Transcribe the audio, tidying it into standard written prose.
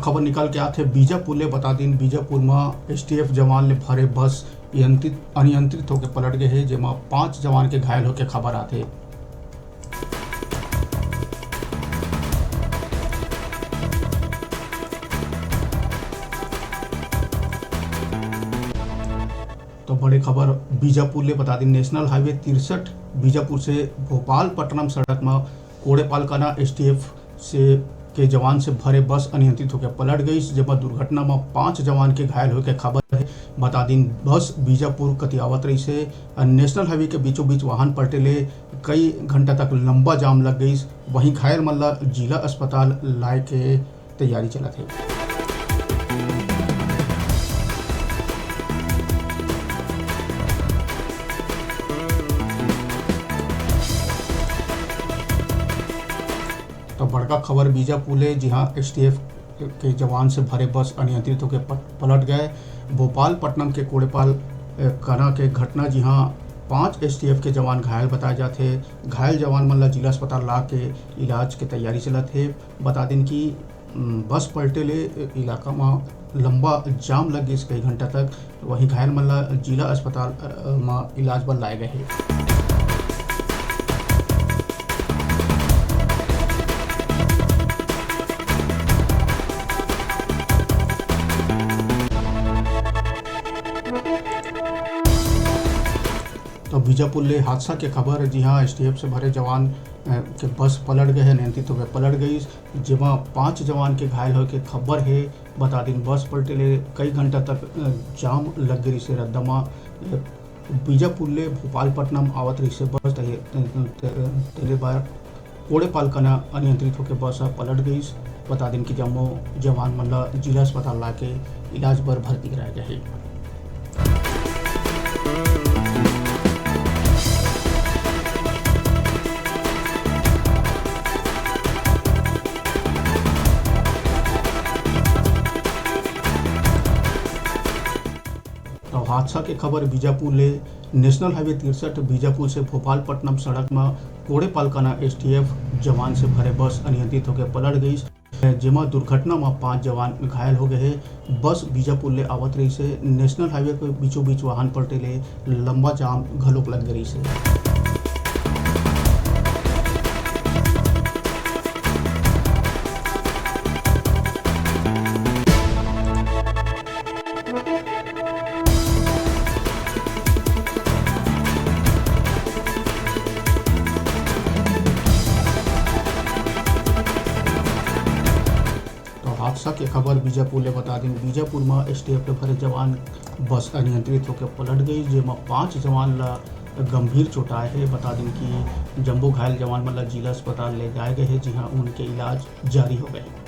खबर निकल के आथे बीजापुर ले। बता दिन बीजापुर में एसटीएफ जवान ले भरे बस अनियंत्रित होकर पलट गए है, जेमा 5 जवान के घायल होकर खबर आथे। तो बड़े खबर बीजापुर ले। बता दिन नेशनल हाईवे 63 बीजापुर से भोपालपट्टनम सड़क में कोड़ेपालकाना एसटीएफ से के जवान से भरे बस अनियंत्रित होकर पलट गई, जब दुर्घटना में 5 जवान के घायल होकर खबर है। बता दिन बस बीजापुर कतियावत रही से नेशनल हाईवे के बीचों बीच वाहन पलटे ले कई घंटा तक लंबा जाम लग गई। वहीं घायल मल्ला जिला अस्पताल लाए के तैयारी चलत है। तो बड़का खबर बीजापुर ले, जहाँ एसटीएफ के जवान से भरे बस अनियंत्रित होकर पलट गए। भोपालपट्टनम के कोड़ेपाल काना के घटना, जहाँ 5 एसटीएफ के जवान घायल बताए जाते। घायल जवान मन ला जिला अस्पताल ला के इलाज के तैयारी चलत है। बता दिन कि बस पलटे ले इलाका में लंबा जाम लग गई कई घंटा तक। वहीं घायल मन ला जिला अस्पताल में इलाज बर लाए गए हैं। तो बीजापुर ले हादसा के खबर, जी हाँ, एसटीएफ से भरे जवान के बस पलट गए है, नियंत्रित होकर पलट गई, जिसमें 5 जवान के घायल होकर खबर है। बता दिन बस पलटे ले कई घंटा तक जाम लग गई से रद्दमा बीजापुर ले भोपालपट्टनम आवत रही से बस तेरे बार कोड़ेपालकाना अनियंत्रित होकर बस पलट गई। बता दिन कि जम्मो जवान मन जिला अस्पताल ला के इलाज पर भर्ती कराया गया है। तो हादसा के खबर बीजापुर ले, नेशनल हाईवे 63 बीजापुर से भोपालपट्टनम सड़क में कोड़ेपालकाना एसटीएफ जवान से भरे बस अनियंत्रित होकर पलट गई, जेमा दुर्घटना में 5 जवान घायल हो गए हैं। बस बीजापुर ले आवत रही से नेशनल हाईवे के बीचों बीच वाहन पलटे ले लंबा जाम घलोक लग गई से। हादसा के खबर बीजापुर ले। बता दें बीजापुर में एसटीएफ के भरे जवान बस अनियंत्रित होकर पलट गई, जिसमें 5 जवान ला गंभीर चोट आए हैं। बता दें कि जम्बो घायल जवान मतलब जिला अस्पताल ले जाए गए हैं, जहां उनके इलाज जारी हो गए।